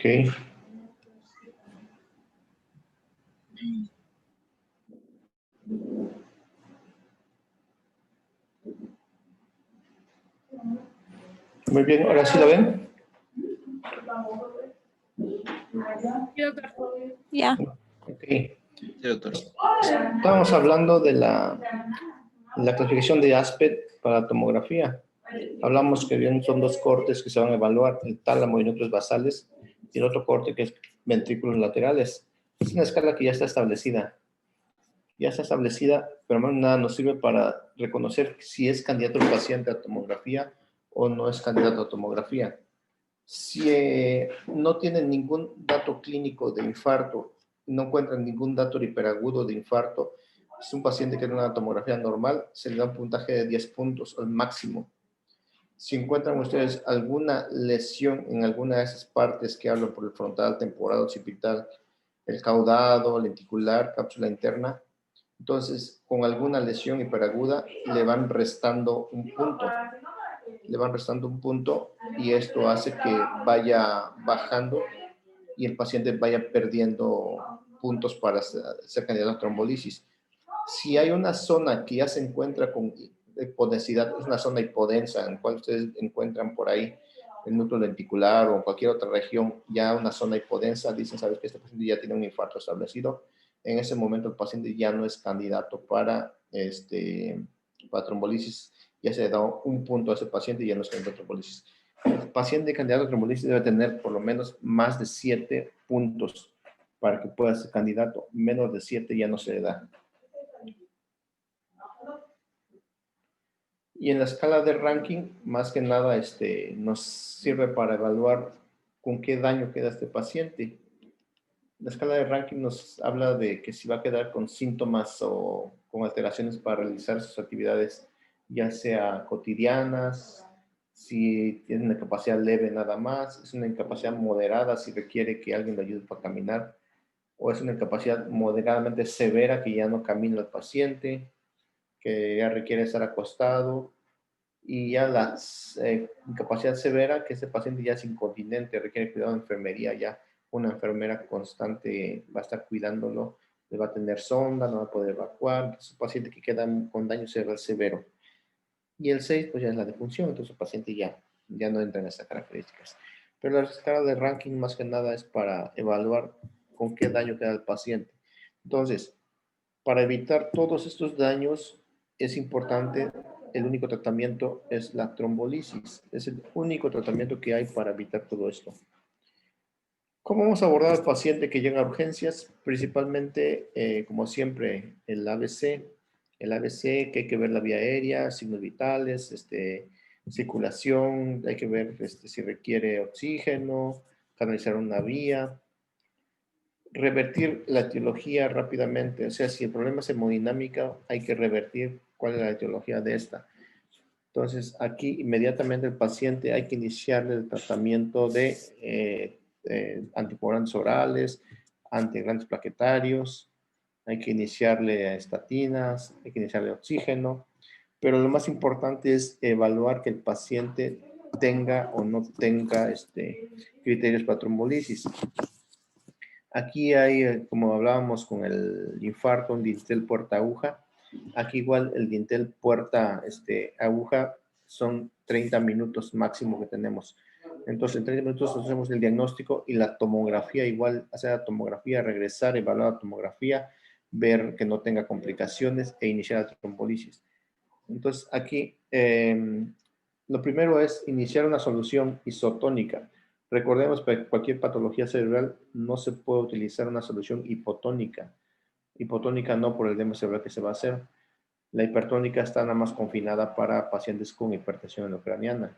Ok. Muy bien, ¿ahora sí lo ven? Sí, doctor. Ya. Ok. Sí, doctor. Estábamos hablando de la clasificación de ASPET para tomografía. Hablamos que bien son dos cortes que se van a evaluar, el tálamo y núcleos basales, y el otro corte que es ventrículos laterales. Es una escala que ya está establecida. Ya está establecida, pero más nada nos sirve para reconocer si es candidato el paciente a tomografía o no es candidato a tomografía. Si no tienen ningún dato clínico de infarto, no encuentran ningún dato hiperagudo de infarto, es un paciente que tiene una tomografía normal, se le da un puntaje de 10 puntos, al máximo. Si encuentran ustedes alguna lesión en alguna de esas partes que hablo por el frontal, temporal, occipital, el caudado, lenticular, cápsula interna, entonces con alguna lesión hiperaguda le van restando un punto. Le van restando un punto y esto hace que vaya bajando y el paciente vaya perdiendo puntos para ser candidato a trombolisis. Si hay una zona que ya se encuentra con hipodensidad, es una zona hipodensa en la cual ustedes encuentran por ahí el núcleo lenticular o cualquier otra región, ya una zona hipodensa, dicen, sabes que este paciente ya tiene un infarto establecido, en ese momento el paciente ya no es candidato para trombolisis, ya se le da un punto a ese paciente y ya no es candidato a trombolisis. El paciente candidato a trombolisis debe tener por lo menos más de 7 puntos para que pueda ser candidato, menos de 7 ya no se le da. Y en la escala de ranking, más que nada, nos sirve para evaluar con qué daño queda este paciente. La escala de ranking nos habla de que si va a quedar con síntomas o con alteraciones para realizar sus actividades, ya sea cotidianas, si tiene una incapacidad leve nada más, es una incapacidad moderada si requiere que alguien le ayude para caminar, o es una incapacidad moderadamente severa que ya no camina el paciente, que ya requiere estar acostado, y ya la incapacidad severa, que ese paciente ya es incontinente, requiere cuidado de enfermería, ya una enfermera constante va a estar cuidándolo, le va a tener sonda, no va a poder evacuar, es un paciente que queda con daño cerebral severo. Y el 6, pues ya es la defunción, entonces el paciente ya no entra en esas características. Pero la escala de ranking más que nada es para evaluar con qué daño queda el paciente. Entonces, para evitar todos estos daños, es importante, el único tratamiento es la trombolisis. Es el único tratamiento que hay para evitar todo esto. ¿Cómo vamos a abordar al paciente que llega a urgencias? Principalmente, como siempre, el ABC. El ABC, que hay que ver la vía aérea, signos vitales, circulación, hay que ver si requiere oxígeno, canalizar una vía, revertir la etiología rápidamente. O sea, si el problema es hemodinámica, hay que revertir cuál es la etiología de esta. Entonces, aquí inmediatamente el paciente hay que iniciarle el tratamiento de anticoagulantes orales, antigrandes plaquetarios, hay que iniciarle estatinas, hay que iniciarle oxígeno, pero lo más importante es evaluar que el paciente tenga o no tenga criterios para trombolisis. Aquí hay, como hablábamos con el infarto, un dintel puerta aguja. Aquí igual el dintel puerta aguja son 30 minutos máximo que tenemos. Entonces, en 30 minutos hacemos el diagnóstico y la tomografía, igual hacer la tomografía, regresar, evaluar la tomografía, ver que no tenga complicaciones e iniciar la trombolisis. Entonces, aquí lo primero es iniciar una solución isotónica. Recordemos que cualquier patología cerebral no se puede utilizar una solución hipotónica. Hipotónica no por el edema cerebral que se va a hacer. La hipertónica está nada más confinada para pacientes con hipertensión endocraniana.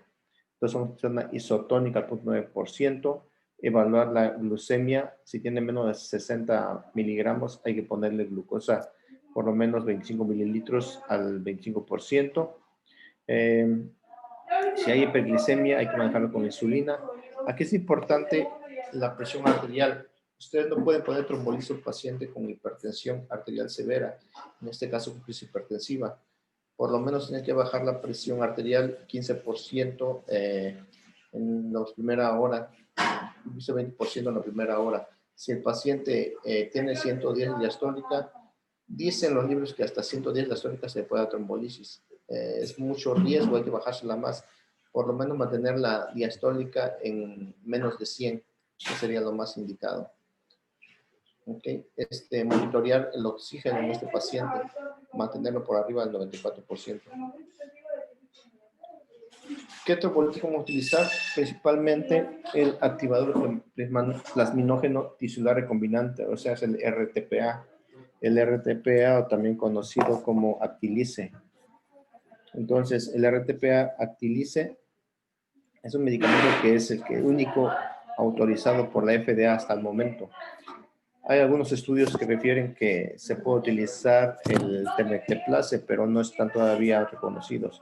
Entonces, vamos a hacer una isotónica al 0.9%. Evaluar la glucemia. Si tiene menos de 60 miligramos, hay que ponerle glucosa por lo menos 25 mililitros al 25%. Si hay hiperglicemia, hay que manejarlo con insulina. Aquí es importante la presión arterial. Ustedes no pueden poner trombolisis a un paciente con hipertensión arterial severa, en este caso crisis hipertensiva. Por lo menos tienen que bajar la presión arterial 15% en la primera hora, incluso 20% en la primera hora. Si el paciente tiene 110 diastólica, dicen los libros que hasta 110 diastólica se puede dar trombolisis. Es mucho riesgo, hay que bajársela más. Por lo menos mantener la diastólica en menos de 100, que sería lo más indicado. Okay. Monitorear el oxígeno en este paciente, mantenerlo por arriba del 94%. ¿Qué trombolítico vamos a utilizar? Principalmente el activador plasminógeno tisular recombinante, o sea, es el RTPA. El RTPA, o también conocido como Actilice. Entonces, el RTPA Actilice es un medicamento que es el único autorizado por la FDA hasta el momento. Hay algunos estudios que refieren que se puede utilizar el tenecteplase, pero no están todavía reconocidos.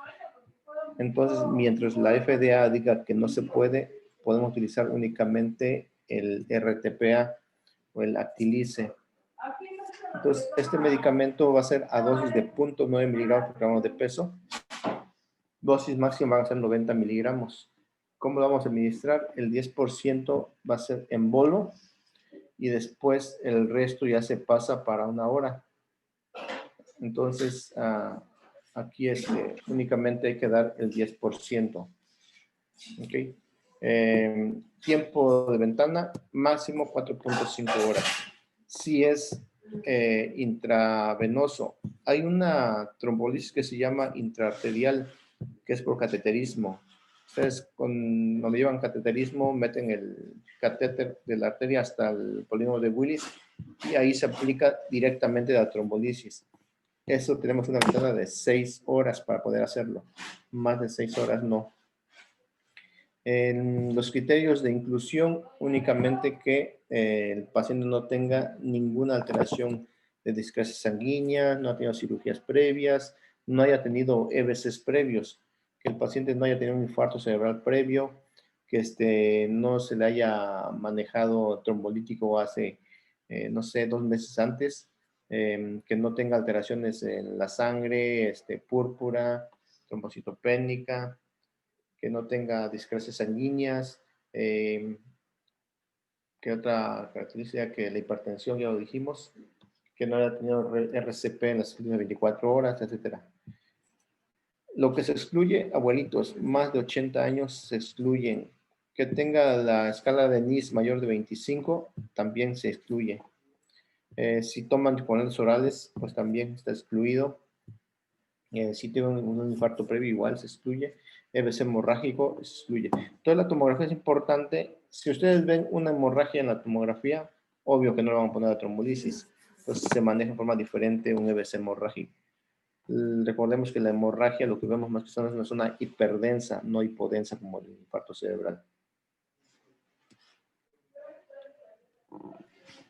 Entonces, mientras la FDA diga que no se puede, podemos utilizar únicamente el RTPA o el Actilice. Entonces, este medicamento va a ser a dosis de 0.9 miligramos por gramo de peso. Dosis máxima van a ser 90 miligramos. ¿Cómo lo vamos a administrar? El 10% va a ser en bolo y después el resto ya se pasa para 1 hora. Entonces, aquí únicamente hay que dar el 10%. ¿Okay? Tiempo de ventana, máximo 4.5 horas. Si es intravenoso, hay una trombolisis que se llama intraarterial, que es por cateterismo. Ustedes cuando llevan cateterismo, meten el catéter de la arteria hasta el polígono de Willis y ahí se aplica directamente la trombolisis. Eso tenemos una ventana de 6 horas para poder hacerlo. Más de 6 horas no. En los criterios de inclusión, únicamente que el paciente no tenga ninguna alteración de discrecia sanguínea, no ha tenido cirugías previas, no haya tenido EBCs previos, que el paciente no haya tenido un infarto cerebral previo, que no se le haya manejado trombolítico hace, no sé, 2 meses antes, que no tenga alteraciones en la sangre, púrpura, trombocitopénica, que no tenga discrecias sanguíneas, que otra característica, que la hipertensión, ya lo dijimos, que no haya tenido RCP en las últimas 24 horas, etcétera. Lo que se excluye, abuelitos, más de 80 años se excluyen. Que tenga la escala de NIS mayor de 25, también se excluye. Si toman anticoagulantes orales, pues también está excluido. Si tiene un infarto previo, igual se excluye. EBC hemorrágico se excluye. Entonces la tomografía es importante. Si ustedes ven una hemorragia en la tomografía, obvio que no le van a poner la trombolisis. Entonces se maneja de forma diferente un EBC hemorrágico. Recordemos que la hemorragia, lo que vemos más que son es una zona hiperdensa, no hipodensa como el infarto cerebral.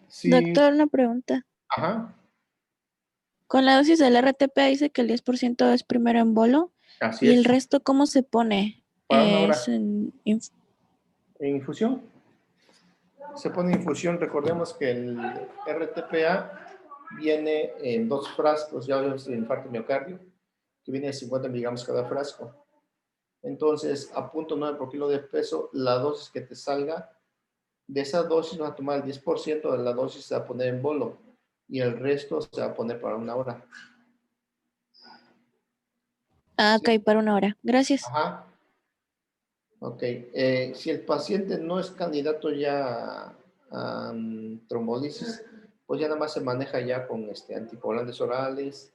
Sí. Doctor, una pregunta. Ajá. Con la dosis del RTP dice que el 10% es primero en bolo. Así ¿Y es. el resto cómo se pone? Para 1 hora. ¿Es en ¿En infusión? Se pone en infusión. Recordemos que el RTPA viene en 2 frascos, ya vimos el infarto miocardio, que viene de 50 miligramos cada frasco. Entonces, a 0.9 por kilo de peso, la dosis que te salga, de esa dosis vas a tomar el 10% de la dosis, se va a poner en bolo y el resto se va a poner para 1 hora. Ah, ¿Sí? ok, para 1 hora. Gracias. Ajá. Ok. Si el paciente no es candidato ya a trombolisis, pues ya nada más se maneja ya con anticoagulantes orales.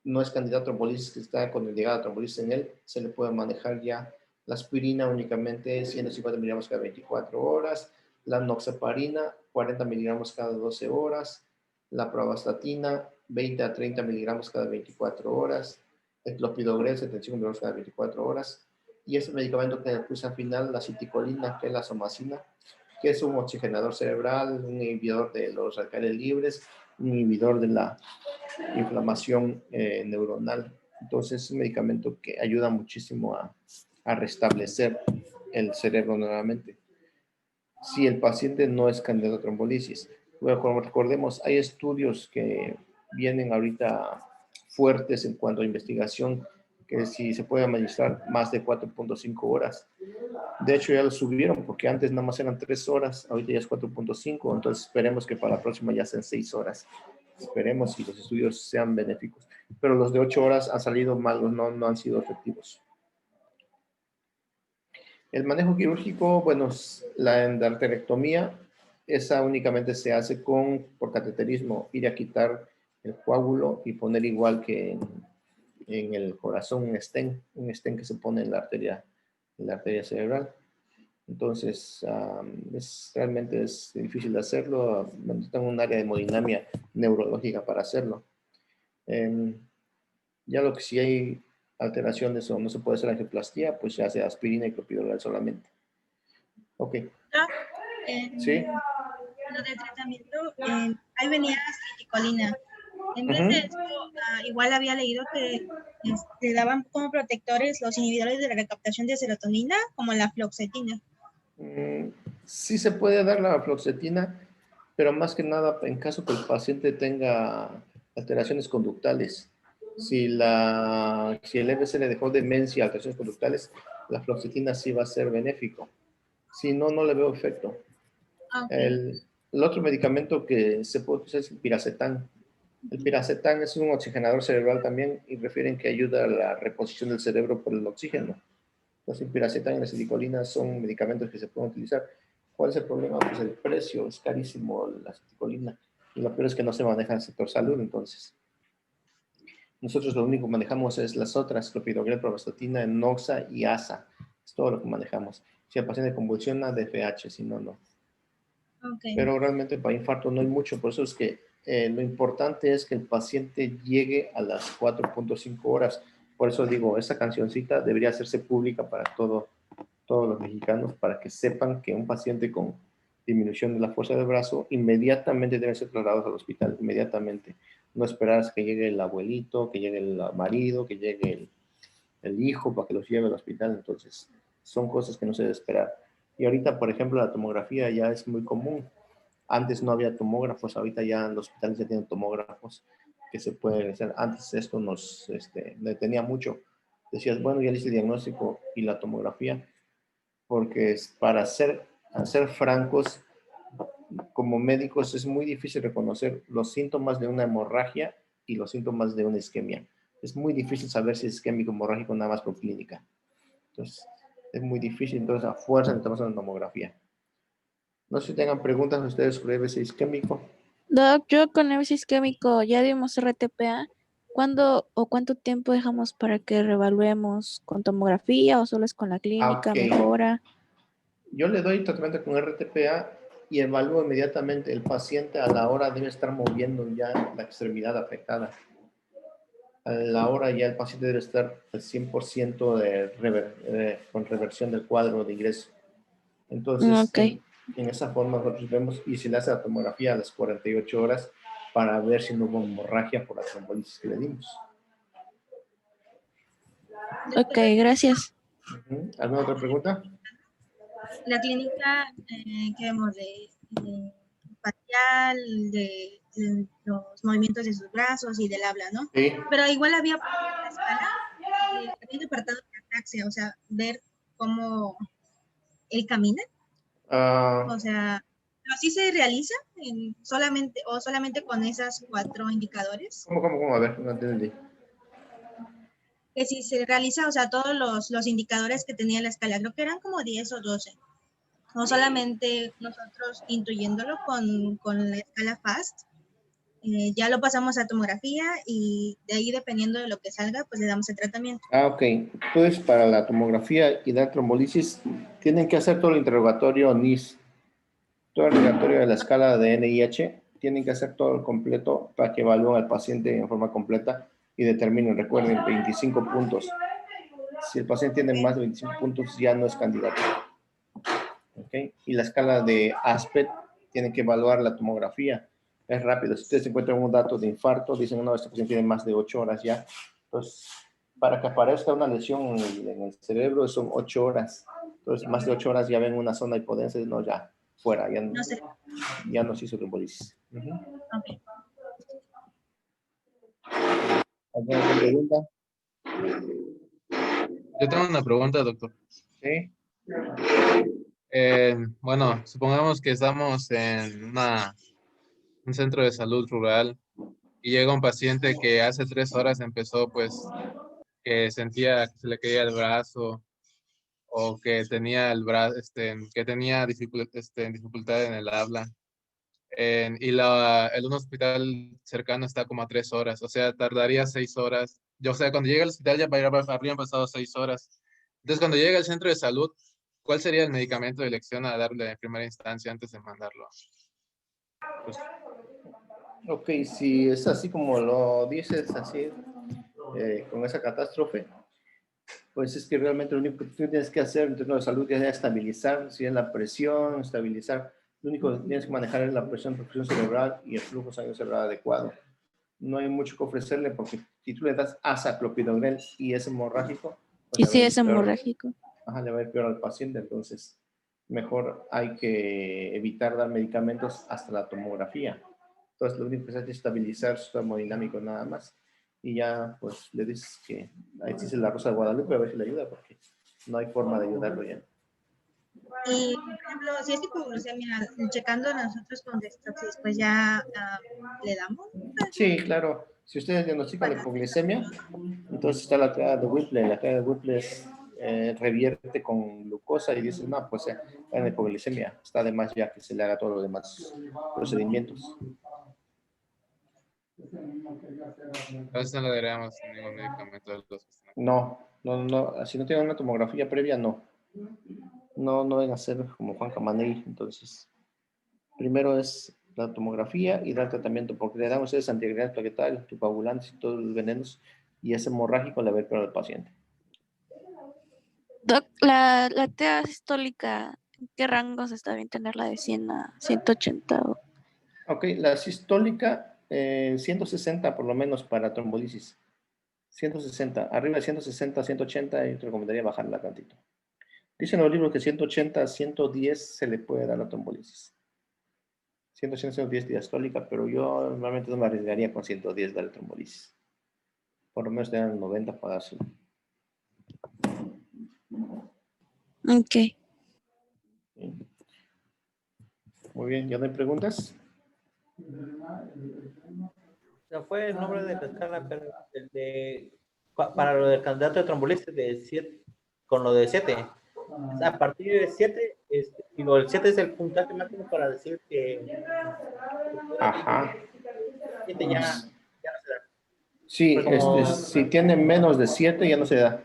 No es candidato a trombolisis, que está con el llegado a trombolisis en él, se le puede manejar ya la aspirina únicamente 150 miligramos cada 24 horas, la noxaparina 40 miligramos cada 12 horas, la pravastatina 20 a 30 miligramos cada 24 horas, el clopidogrel 75 miligramos cada 24 horas, y este medicamento que usa al final, la citicolina, que es la somacina, que es un oxigenador cerebral, un inhibidor de los radicales libres, un inhibidor de la inflamación neuronal. Entonces es un medicamento que ayuda muchísimo a restablecer el cerebro nuevamente. Si el paciente no es candidato a trombolisis. Bueno, como recordemos, hay estudios que vienen ahorita fuertes en cuanto a investigación que si se puede administrar más de 4.5 horas. De hecho, ya lo subieron porque antes nada más eran 3 horas, ahorita ya es 4.5, entonces esperemos que para la próxima ya sean 6 horas. Esperemos si los estudios sean benéficos. Pero los de 8 horas han salido malos, no han sido efectivos. El manejo quirúrgico, bueno, la endarterectomía, esa únicamente se hace por cateterismo, ir a quitar el coágulo y poner igual que en el corazón un stent que se pone en la arteria cerebral. Entonces, realmente es difícil de hacerlo. Necesitan un área de hemodinamia neurológica para hacerlo. Ya lo que sí hay alteraciones o no se puede hacer angioplastía, pues se hace aspirina y clopidogrel solamente. Ok. Sí. Lo del tratamiento, ahí venía aceticolina. En vez de esto, igual había leído que daban como protectores los inhibidores de la recaptación de serotonina, como la fluoxetina. Sí se puede dar la fluoxetina, pero más que nada en caso que el paciente tenga alteraciones conductales. Si el MSL le dejó demencia, alteraciones conductales, la fluoxetina sí va a ser benéfico. Si no, no le veo efecto. Okay. El otro medicamento que se puede usar es el piracetam. El piracetam es un oxigenador cerebral también y refieren que ayuda a la reposición del cerebro por el oxígeno. Entonces, el piracetam y la aceticolina son medicamentos que se pueden utilizar. ¿Cuál es el problema? Pues el precio, es carísimo la aceticolina. Y lo peor es que no se maneja en el sector salud, entonces. Nosotros lo único que manejamos es las otras, clopidogrel, pravastatina, enoxa y asa. Es todo lo que manejamos. Si el paciente convulsiona, DFH, si no, no. Okay. Pero realmente para infarto no hay mucho, por eso es que lo importante es que el paciente llegue a las 4.5 horas. Por eso digo, esa cancioncita debería hacerse pública para todos los mexicanos, para que sepan que un paciente con disminución de la fuerza del brazo inmediatamente debe ser trasladado al hospital, inmediatamente. No esperar hasta que llegue el abuelito, que llegue el marido, que llegue el hijo para que los lleve al hospital. Entonces, son cosas que no se debe esperar. Y ahorita, por ejemplo, la tomografía ya es muy común. Antes no había tomógrafos, ahorita ya en los hospitales ya tienen tomógrafos que se pueden hacer. Antes esto nos detenía mucho. Decías, bueno, ya le hice el diagnóstico y la tomografía, porque para ser francos, como médicos es muy difícil reconocer los síntomas de una hemorragia y los síntomas de una isquemia. Es muy difícil saber si es isquémico hemorrágico nada más por clínica. Entonces, es muy difícil. Entonces, a fuerza necesitamos una tomografía. No sé si tengan preguntas ustedes sobre EBC isquémico. Doc, yo con EBC isquémico ya dimos RTPA. ¿Cuándo o cuánto tiempo dejamos para que reevaluemos con tomografía o solo es con la clínica, mejora? Yo le doy tratamiento con RTPA y evalúo inmediatamente. El paciente a la hora debe estar moviendo ya la extremidad afectada. A la hora ya el paciente debe estar al 100% con reversión del cuadro de ingreso. Entonces, en esa forma nosotros vemos y se le hace la tomografía a las 48 horas para ver si no hubo hemorragia por la trombolisis que le dimos. Ok, gracias. ¿Alguna otra pregunta? La clínica que vemos de facial, de los movimientos de sus brazos y del habla, ¿no? Sí. Pero igual había una escala, había apartado de ataxia, o sea, ver cómo él camina. O sea, ¿pero sí se realiza solamente con esas 4 indicadores? ¿Cómo? A ver, no entendí. Que si se realiza, o sea, todos los indicadores que tenía la escala, creo que eran como 10 o 12. No solamente nosotros intuyéndolo con la escala FAST, ya lo pasamos a tomografía y de ahí, dependiendo de lo que salga, pues le damos el tratamiento. Ok. Entonces, para la tomografía y dar trombolisis, tienen que hacer todo el interrogatorio NIS, todo el interrogatorio de la escala de NIH, tienen que hacer todo el completo para que evalúen al paciente en forma completa y determinen, recuerden, 25 puntos. Si el paciente tiene más de 25 puntos, ya no es candidato. Okay. Y la escala de ASPET tiene que evaluar la tomografía. Es rápido. Si ustedes encuentran un dato de infarto, dicen, no, este paciente tiene más de 8 horas ya. Entonces, para que aparezca una lesión en el cerebro son 8 horas. Entonces, más de 8 horas ya ven una zona hipodensa, no, ya, fuera, ya no se hizo trombolisis. Okay. ¿Alguna pregunta? Yo tengo una pregunta, doctor. Sí. Bueno, supongamos que estamos en un centro de salud rural y llega un paciente que hace 3 horas empezó, pues, que sentía que se le caía el brazo o que tenía el brazo, que tenía dificultad en el habla. Un hospital cercano está como a 3 horas, o sea, tardaría 6 horas. Yo, o sea, cuando llega al hospital ya habrían pasado 6 horas. Entonces, cuando llega al centro de salud, ¿cuál sería el medicamento de elección a darle en primera instancia antes de mandarlo? Pues, Ok, si es así como lo dices, así, con esa catástrofe, pues es que realmente lo único que tú tienes que hacer en términos de salud es estabilizar, si es la presión, estabilizar. Lo único que tienes que manejar es la presión cerebral y el flujo sanguíneo cerebral adecuado. No hay mucho que ofrecerle porque si tú le das azaclopidogrel y es hemorrágico, pues Y si es hemorrágico. Ajá, le va a ir peor al paciente, entonces mejor hay que evitar dar medicamentos hasta la tomografía. Entonces, lo único que se hace es estabilizar su termodinámico nada más. Y ya, pues, le dices que ahí dice la Rosa de Guadalupe, a ver si le ayuda, porque no hay forma de ayudarlo ya. Y, por ejemplo, si es hipoglucemia, checando nosotros con detoxis, pues ya le damos. Sí, claro. Si ustedes diagnostican la hipoglucemia, entonces está la cara de Whipple. La cara de Whipple revierte con glucosa y dice, no, pues en hipoglucemia. Está de más ya que se le haga todos los demás procedimientos. a veces no le daríamos ningún medicamento de los. No. Si no tienen una tomografía previa, no. No deben hacer como Juan Camaney. Entonces, primero es la tomografía y dar tratamiento, porque le dan ustedes antiagregantes plaquetarios, anticoagulantes y todos los venenos, y es hemorrágico le va a ir peor al paciente. Doc, la TA sistólica, ¿en qué rangos está bien tenerla de 100 a 180? Ok, la sistólica, 160 por lo menos para trombolisis. 160, arriba de 160, 180, yo te recomendaría bajarla tantito. Dicen los libros que 180 a 110 se le puede dar la trombolisis. 180, 110 diastólica, pero yo normalmente no me arriesgaría con 110 dar la trombolisis. Por lo menos tener 90 para dárselo. Ok. Muy bien, ¿ya no hay preguntas? No fue el nombre de la escala, pero para lo del candidato de trombolistas de 7, con lo de 7. A partir de 7, digo, el 7 es el puntaje máximo para decir que Ajá. 7 ya no se da. Sí, si tiene menos de 7 ya no se da.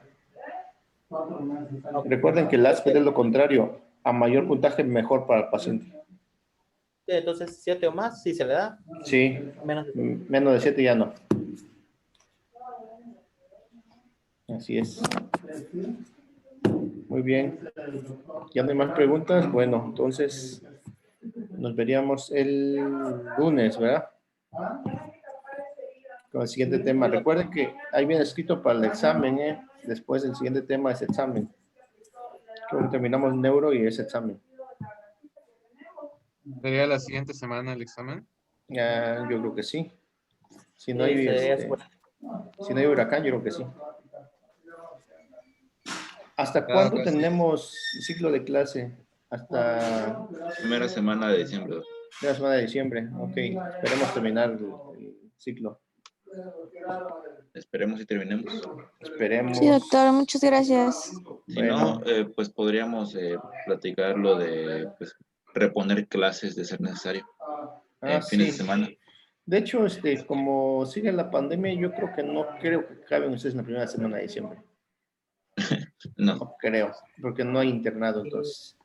Okay. Recuerden que el ASPED es lo contrario. A mayor puntaje, mejor para el paciente. Sí, entonces 7 o más, sí se le da. Sí, menos de 7 ya no. Así es. Muy bien. ¿Ya no hay más preguntas? Bueno, entonces nos veríamos el lunes, ¿verdad? Con el siguiente tema. Recuerden que ahí viene escrito para el examen, ¿eh? Después el siguiente tema es examen. Creo que terminamos neuro y es examen. ¿Sería la siguiente semana el examen? Yo creo que sí. Si no hay, si no hay huracán, yo creo que sí. ¿Hasta cuándo tenemos ciclo de clase? Hasta... Primera semana de diciembre. Primera semana de diciembre, ok. Esperemos terminar el ciclo. Esperemos y terminemos. Esperemos. Sí, doctor, muchas gracias. Si no, pues podríamos platicar lo de pues, reponer clases de ser necesario en fines de semana. De hecho, como sigue la pandemia, yo creo que caben ustedes en la primera semana de diciembre. No creo, porque no hay internado, entonces.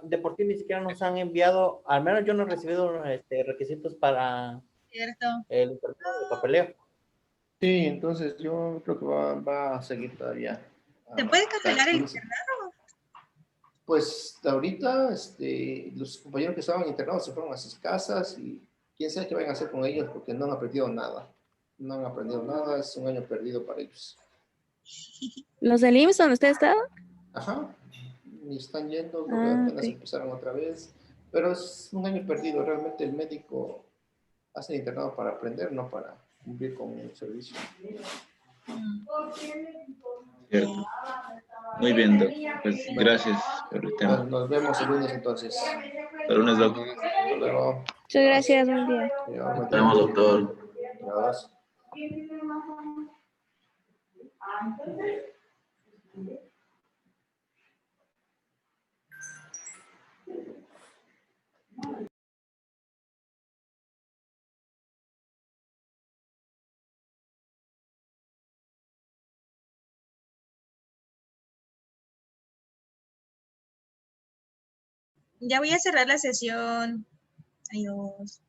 De por qué ni siquiera nos han enviado, al menos yo no he recibido requisitos para el internado de papeleo. Sí, entonces yo creo que va a seguir todavía. ¿Se puede cancelar el internado? Pues ahorita los compañeros que estaban internados se fueron a sus casas y quién sabe qué van a hacer con ellos porque no han aprendido nada. No han aprendido nada, es un año perdido para ellos. ¿Los del IMSS donde usted estaba? Ajá, y están yendo, porque apenas empezaron otra vez. Pero es un año perdido, realmente el médico hace el internado para aprender, no para cumplir con el servicio. Cierto. Muy bien, Doc. Pues gracias por el tema. Nos vemos el lunes entonces. El lunes, Doc. Hasta luego. Muchas gracias, buen día. Nos vemos, doctor. Adiós. Ya voy a cerrar la sesión. Adiós.